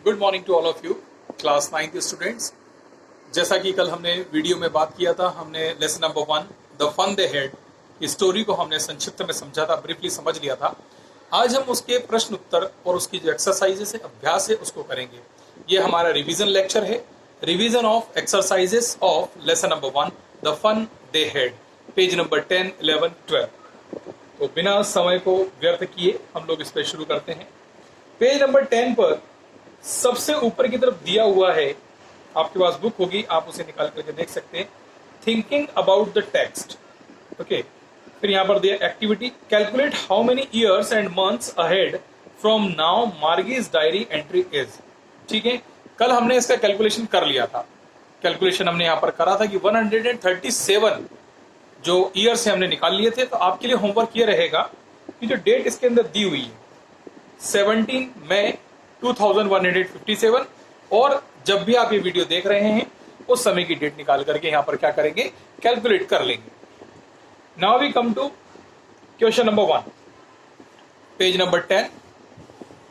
Good morning to all of you class 9th students. जैसा कि कल हमने वीडियो में बात किया था, हमने lesson number 1 the fun they had की स्टोरी को हमने संक्षिप्त में समझा था, ब्रीफली समझ लिया था। आज हम उसके प्रश्न उत्तर और उसकी जो एक्सरसाइजेस है, अभ्यास है, उसको करेंगे। ये हमारा रिवीजन लेक्चर है, revision of exercises of lesson number 1 the fun they had, page number 10, 11, 12। तो बिना समय को व्यर्थ किए हम लोग इस पर शुरू करते हैं। पेज नंबर 10 पर सबसे ऊपर की तरफ दिया हुआ है, आपके पास बुक होगी, आप उसे निकाल करके देख सकते हैं। Thinking about the text, okay. फिर यहाँ पर दिया activity, calculate how many years and months ahead from now Margie's diary entry is. ठीक है, कल हमने इसका कैलकुलेशन कर लिया था। कैलकुलेशन हमने यहाँ पर करा था कि 137 जो ईयर्स हमने निकाल लिए थे। तो आपके लिए होमवर्क ये रहेगा कि जो डेट इसके अंदर दी हुई है 17 मई 2157, और जब भी आप ये वीडियो देख रहे हैं उस समय की डेट निकाल करके यहाँ पर क्या करेंगे, कैलकुलेट कर लेंगे। Now we come to question number 1, page number 10।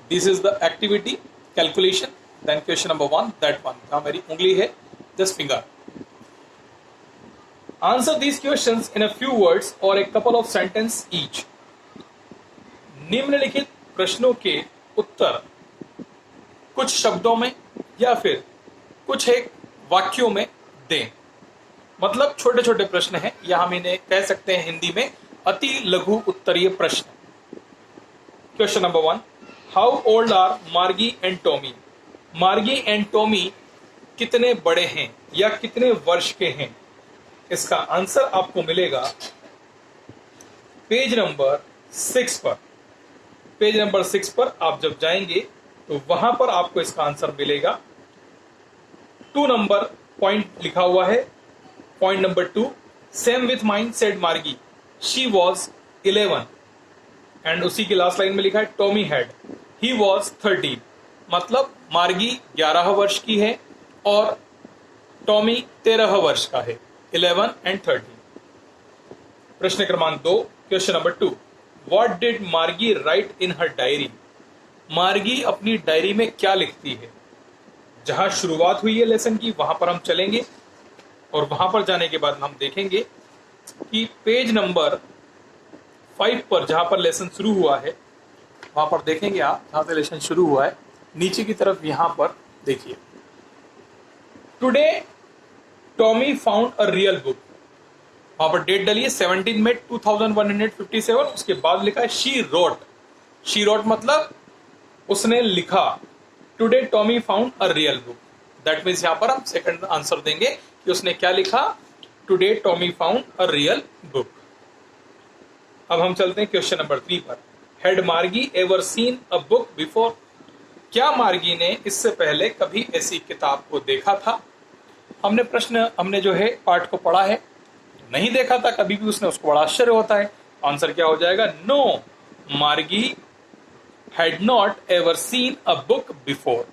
This is the activity calculation. Then question number 1, that one, जहां मेरी उंगली है, just finger. Answer these questions in a few words और a couple of sentence each. निम्नलिखित प्रश्नों के उत्तर कुछ शब्दों में या फिर कुछ एक वाक्यों में दें। मतलब छोटे छोटे प्रश्न हैं, या हम इन्हें कह सकते हैं हिंदी में अति लघु उत्तरीय प्रश्न। Question number 1, how old are Margie and Tommy. Margie and Tommy कितने बड़े हैं या कितने वर्ष के हैं। इसका आंसर आपको मिलेगा पेज नंबर 6 पर। पेज नंबर 6 पर आप जब जाएंगे तो वहां पर आपको इसका आंसर मिलेगा। 2 नंबर पॉइंट लिखा हुआ है। Point number 2, same with mine said मार्गी, शी वॉज 11। एंड उसी की लास्ट लाइन में लिखा है टॉमी हैड, ही वॉज 13। मतलब मार्गी 11 वर्ष की है और टॉमी 13 वर्ष का है, 11 एंड 13। प्रश्न क्रमांक 2, क्वेश्चन नंबर 2, व्हाट डिड मार्गी राइट इन हर डायरी। मार्गी अपनी डायरी में क्या लिखती है। जहां शुरुआत हुई है लेसन की, वहां पर हम चलेंगे और वहां पर जाने के बाद हम देखेंगे कि पेज नंबर 5 पर जहां पर लेसन शुरू हुआ है, वहां पर देखेंगे आप, जहां से लेसन शुरू हुआ है नीचे की तरफ, यहां पर देखिए, today Tommy found a real book. वहां पर डेट डली है 17 मई 2157। उसके बाद लिखा है शी रोट। शी रोट मतलब उसने लिखा। Today Tommy found a real book, that means यहां पर हम सेकंड आंसर देंगे कि उसने क्या लिखा, today Tommy found a real book. अब हम चलते हैं क्वेश्चन नंबर 3 पर। हैड मार्गी ever seen a book before. क्या मार्गी ने इससे पहले कभी ऐसी किताब को देखा था। हमने जो है पाठ को पढ़ा है, नहीं देखा था कभी भी उसने, उसको बड़ा आश्चर्य होता है। आंसर क्या हो जाएगा, नो, मार्गी had not ever seen a book before।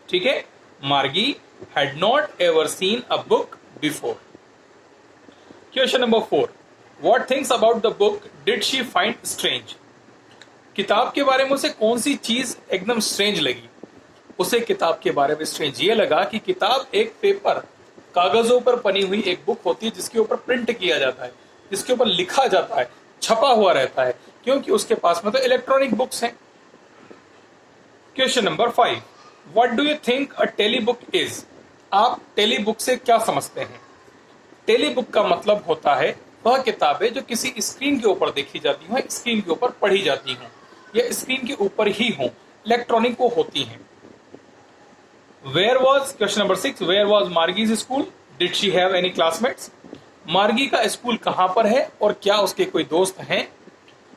ठीक है, मार्गी had not ever seen a book before। Question number 4, what things about the book did she find strange। किताब के बारे में उसे कौन सी चीज एकदम स्ट्रेंज लगी। उसे किताब के बारे में स्ट्रेंज ये लगा कि किताब एक पेपर, कागजों पर बनी हुई एक बुक होती है जिसके ऊपर प्रिंट किया जाता है, जिसके ऊपर लिखा जाता है, छपा हुआ रहता है, क्योंकि उसके पास में तो इलेक्ट्रॉनिक बुक्स हैं। Question number 5, what do you think a telebook is. आप टेली बुक से क्या समझते हैं। टेली बुक का मतलब होता है वह किताबें जो किसी स्क्रीन के ऊपर देखी जाती हैं, स्क्रीन के ऊपर पढ़ी जाती हों या स्क्रीन के ऊपर ही हों, इलेक्ट्रॉनिक वो होती हैं। Where was, question number 6, where was Margie's school, did she have any classmates. Margie का स्कूल कहां पर है और क्या उसके कोई दोस्त हैं।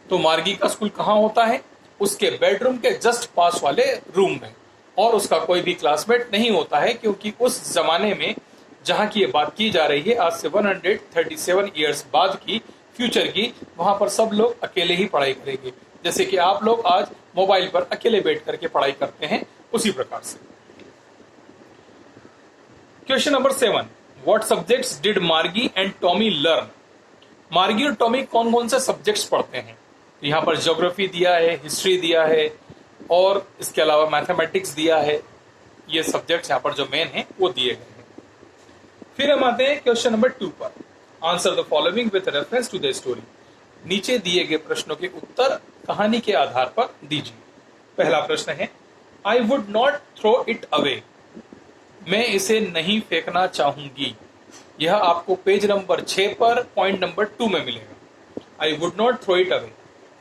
तो मार्गी का स्कूल कहां होता है, उसके बेडरूम के जस्ट पास वाले रूम में, और उसका कोई भी क्लासमेट नहीं होता है, क्योंकि उस जमाने में जहां की ये बात की जा रही है, आज से 137 ईयर्स बाद की, फ्यूचर की, वहां पर सब लोग अकेले ही पढ़ाई करेंगे। जैसे कि आप लोग आज मोबाइल पर अकेले बैठ करके पढ़ाई करते हैं, उसी प्रकार से। Question number 7, what subjects did मार्गी एंड टॉमी लर्न। मार्गी और टॉमी कौन कौन से सब्जेक्ट्स पढ़ते हैं। यहाँ पर ज्योग्राफी दिया है, हिस्ट्री दिया है, और इसके अलावा मैथमेटिक्स दिया है। ये सब्जेक्ट्स यहाँ पर जो मेन है वो दिए गए हैं। फिर हम आते हैं क्वेश्चन नंबर 2 पर। Answer the following with reference to the story. नीचे दिए गए प्रश्नों के उत्तर कहानी के आधार पर दीजिए। पहला प्रश्न है, I would not throw it away. मैं इसे नहीं फेंकना चाहूंगी। यह आपको पेज नंबर 6 पर पॉइंट नंबर 2 में मिलेगा। I would not throw it away.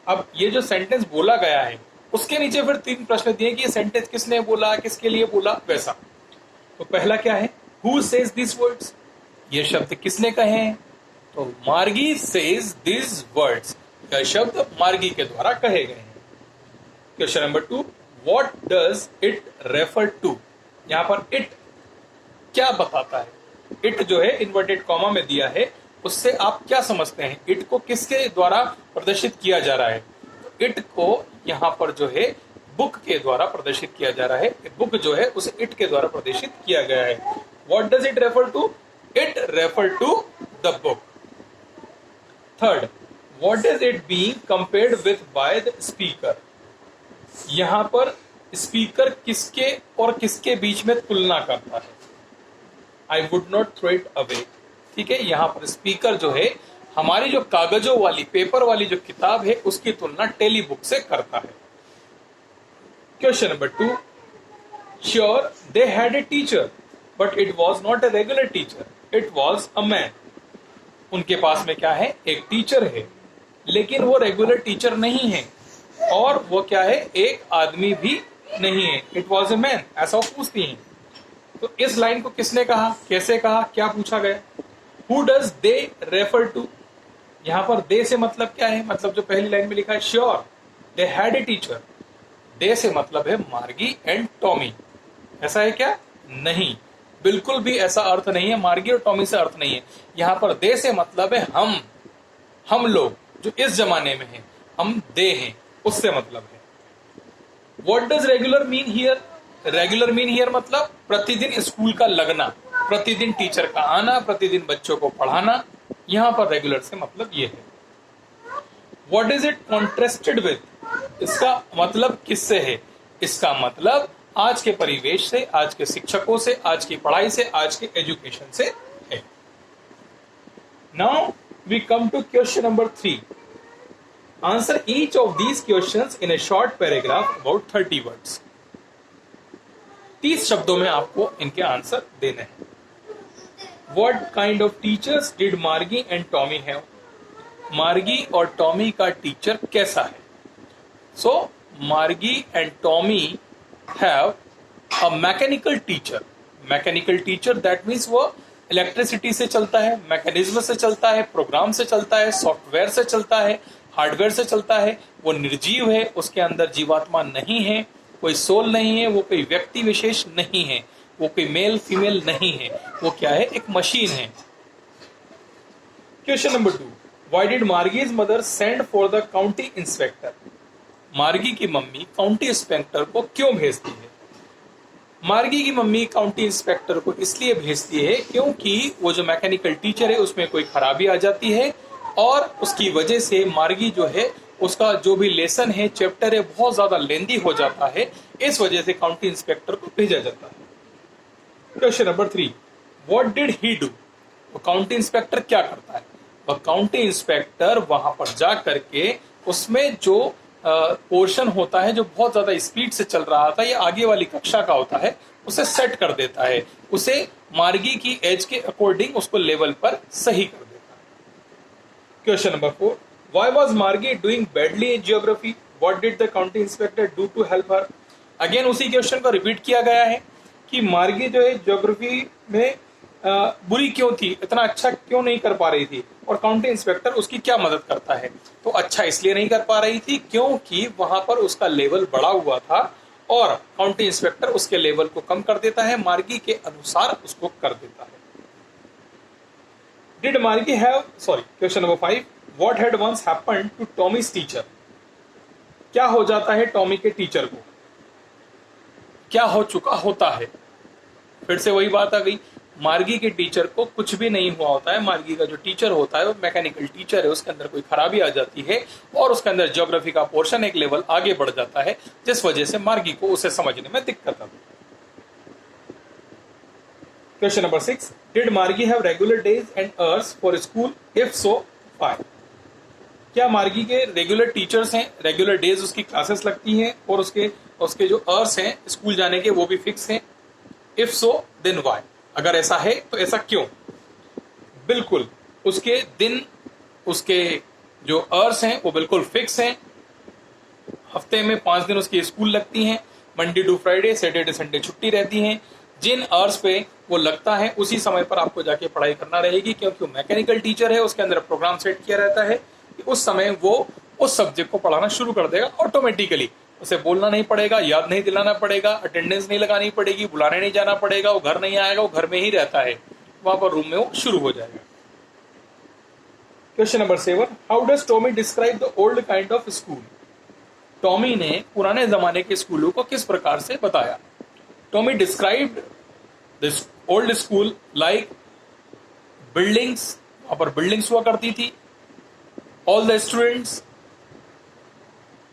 अब ये जो सेंटेंस बोला गया है उसके नीचे फिर 3 प्रश्न दिए कि ये सेंटेंस किसने बोला, किसके लिए बोला, वैसा। तो पहला क्या है, हु सेज दिस वर्ड्स। ये शब्द किसने कहे हैं? तो मार्गी सेज दिस वर्ड्स। यह शब्द मार्गी के द्वारा कहे गए हैं। Question number 2, what does it refer to. यहां पर इट क्या बताता है? इट जो है इन्वर्टेड कॉमा में दिया है, उससे आप क्या समझते हैं? इट को किसके द्वारा प्रदर्शित किया जा रहा है? इट को यहाँ पर जो है बुक के द्वारा प्रदर्शित किया जा रहा है। बुक जो है उसे इट के द्वारा प्रदर्शित किया गया है। What does it refer to? It refer to the book. Third, what is it being compared with by the speaker. यहां पर स्पीकर किसके और किसके बीच में तुलना करता है? I would not throw it away. ठीक है, यहां पर स्पीकर जो है हमारी जो कागजों वाली, पेपर वाली जो किताब है उसकी तुलना टेली बुक से करता है। Question number 2, sure they had a teacher but it was not a regular teacher, it was a man. उनके पास में क्या है? एक टीचर है, लेकिन वो रेगुलर टीचर नहीं है और वो क्या है? एक आदमी भी नहीं है। इट वॉज ए मैन, ऐसा वो पूछती हैं। तो इस लाइन को किसने कहा, कैसे कहा, क्या पूछा गया? Who does they refer to. यहां पर दे से मतलब क्या है? मतलब जो पहली लाइन में लिखा है sure they had a teacher, they से मतलब है मार्गी एंड टॉमी। ऐसा है क्या? नहीं, बिल्कुल भी ऐसा अर्थ नहीं है। मार्गी और टॉमी से अर्थ नहीं है। यहां पर दे से मतलब है हम लोग जो इस जमाने में हैं, हम दे हैं, उससे मतलब है। What does regular mean here. Regular mean here मतलब प्रतिदिन स्कूल का लगना, प्रतिदिन टीचर का आना, प्रतिदिन बच्चों को पढ़ाना। यहां पर रेगुलर से मतलब ये है। What is it contrasted with. इसका मतलब किससे है? इसका मतलब आज के परिवेश से, आज के शिक्षकों से, आज की पढ़ाई से, आज के एजुकेशन से है। Now we come to question number 3। Answer each of these questions in a short paragraph about 30 words. 30 शब्दों में आपको इनके आंसर देने हैं। What kind of teachers did Margie and Tommy have? मार्गी और टॉमी का टीचर कैसा है? So Margie and Tommy have a mechanical teacher. Mechanical teacher that means वो इलेक्ट्रिसिटी से चलता है, मैकेनिज्म से चलता है, प्रोग्राम से चलता है, सॉफ्टवेयर से चलता है, हार्डवेयर से चलता है। वो निर्जीव है, उसके अंदर जीवात्मा नहीं है, कोई सोल नहीं है, वो कोई व्यक्ति विशेष नहीं है, वो कोई मेल फीमेल नहीं है, वो क्या है? एक मशीन है। Question number 2, why did Margie's mother send for the county inspector. Margie की मम्मी काउंटी इंस्पेक्टर को क्यों भेजती है? मार्गी की मम्मी काउंटी इंस्पेक्टर को इसलिए भेजती है क्योंकि वो जो मैकेनिकल टीचर है उसमें कोई खराबी आ जाती है और उसकी वजह से मार्गी जो है उसका जो भी लेसन है, चैप्टर है, बहुत ज्यादा लेंदी हो जाता है। इस वजह से काउंटी इंस्पेक्टर को भेजा जाता है। Question number 3, what did he do. तो काउंटी इंस्पेक्टर क्या करता है? और काउंटी इंस्पेक्टर वहां पर जा करके उसमें जो पोर्शन होता है जो बहुत ज्यादा स्पीड से चल रहा था, ये आगे वाली कक्षा का होता है, उसे सेट कर देता है, उसे मार्गी की एज के अकॉर्डिंग उसको लेवल पर सही कर देता है। Question number 4, why was Margie doing badly in geography, what did the county inspector do to help her. Again उसी क्वेश्चन को रिपीट किया गया है कि मार्गी जो है ज्योग्राफी में बुरी क्यों थी, इतना अच्छा क्यों नहीं कर पा रही थी, और काउंटी इंस्पेक्टर उसकी क्या मदद करता है। तो अच्छा इसलिए नहीं कर पा रही थी क्योंकि वहां पर उसका लेवल बढ़ा हुआ था और काउंटी इंस्पेक्टर उसके लेवल को कम कर देता है, मार्गी के अनुसार उसको कर देता है। Did Margie have, sorry, question number 5, what had once happened to Tommy's teacher. क्या हो जाता है टॉमी के टीचर को, क्या हो चुका होता है। फिर से वही बात आ गई, मार्गी के टीचर को कुछ भी नहीं हुआ होता है। मार्गी का जो टीचर होता है वो मैकेनिकल टीचर है, उसके अंदर कोई खराबी आ जाती है और उसके अंदर ज्योग्राफी का पोर्शन एक लेवल आगे बढ़ जाता है, जिस वजह से मार्गी को उसे समझने में दिक्कत आती है। Question number 6. Did Margi have regular days and hours for school? If so, why? क्या मार्गी के रेगुलर टीचर्स हैं, रेगुलर डेज उसकी क्लासेस लगती हैं और उसके जो आवर्स हैं स्कूल जाने के वो भी फिक्स हैं? If so then why? अगर ऐसा है तो ऐसा क्यों? बिल्कुल, उसके दिन, उसके जो आवर्स हैं वो बिल्कुल फिक्स हैं। हफ्ते में 5 दिन उसकी स्कूल लगती हैं, Monday to Friday, Saturday Sunday छुट्टी रहती हैं। जिन आवर्स पे वो लगता है उसी समय पर आपको जाके पढ़ाई करना रहेगी, क्योंकि वो मैकेनिकल टीचर है, उसके अंदर प्रोग्राम सेट किया रहता है कि उस समय वो उस सब्जेक्ट को पढ़ाना शुरू कर देगा ऑटोमेटिकली। उसे बोलना नहीं पड़ेगा, याद नहीं दिलाना पड़ेगा, अटेंडेंस नहीं लगानी पड़ेगी, बुलाने नहीं जाना पड़ेगा, वो घर नहीं आएगा, वो घर में ही रहता है, वहां पर रूम में वो शुरू हो जाएगा। Question number 7. How does Tommy describe the old kind of school? Tommy ने पुराने जमाने के स्कूलों को किस प्रकार से बताया? Tommy described this old school like buildings, वहां पर बिल्डिंग्स हुआ करती थी। All the students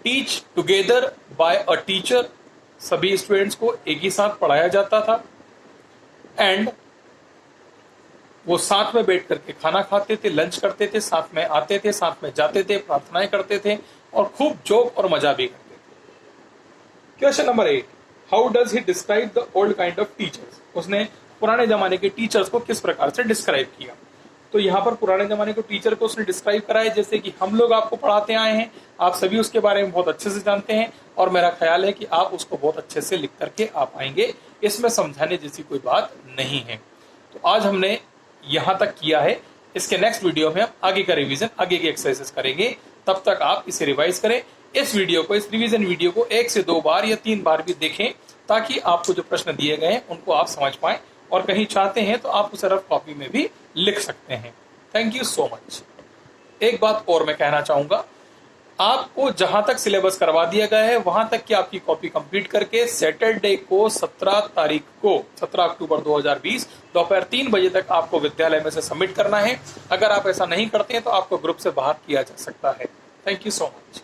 teach together by a teacher, सभी स्टूडेंट्स को एक ही साथ पढ़ाया जाता था। एंड वो साथ में बैठ करके खाना खाते थे, लंच करते थे, साथ में आते थे, साथ में जाते थे, प्रार्थनाएं करते थे और खूब जोक और मजा भी करते थे। Question number 8. How does he describe the old kind of teachers? उसने पुराने जमाने के टीचर्स को किस प्रकार से डिस्क्राइब किया? तो यहाँ पर पुराने जमाने के टीचर को उसने डिस्क्राइब करा है जैसे कि हम लोग आपको पढ़ाते आए हैं, आप सभी उसके बारे में बहुत अच्छे से जानते हैं और मेरा ख्याल है कि आप उसको बहुत अच्छे से लिख करके आ पाएंगे। इसमें समझाने जैसी कोई बात नहीं है। तो आज हमने यहाँ तक किया है। इसके नेक्स्ट वीडियो में हम आगे का रिवीजन, आगे की एक्सरसाइजेस करेंगे। तब तक आप इसे रिवाइज करें। इस रिवीजन वीडियो को 1 से 2 बार या 3 बार भी देखें, ताकि आपको जो प्रश्न दिए गए हैं उनको आप समझ पाएं और कहीं चाहते हैं तो आप उसे रफ कॉपी में भी लिख सकते हैं। Thank you so much. एक बात और मैं कहना चाहूंगा, आपको जहां तक सिलेबस करवा दिया गया है वहां तक की आपकी कॉपी कंप्लीट करके सैटरडे को 17 अक्टूबर 2020 दोपहर 3 बजे तक आपको विद्यालय में से सबमिट करना है। अगर आप ऐसा नहीं करते हैं तो आपको ग्रुप से बाहर किया जा सकता है। Thank you so much.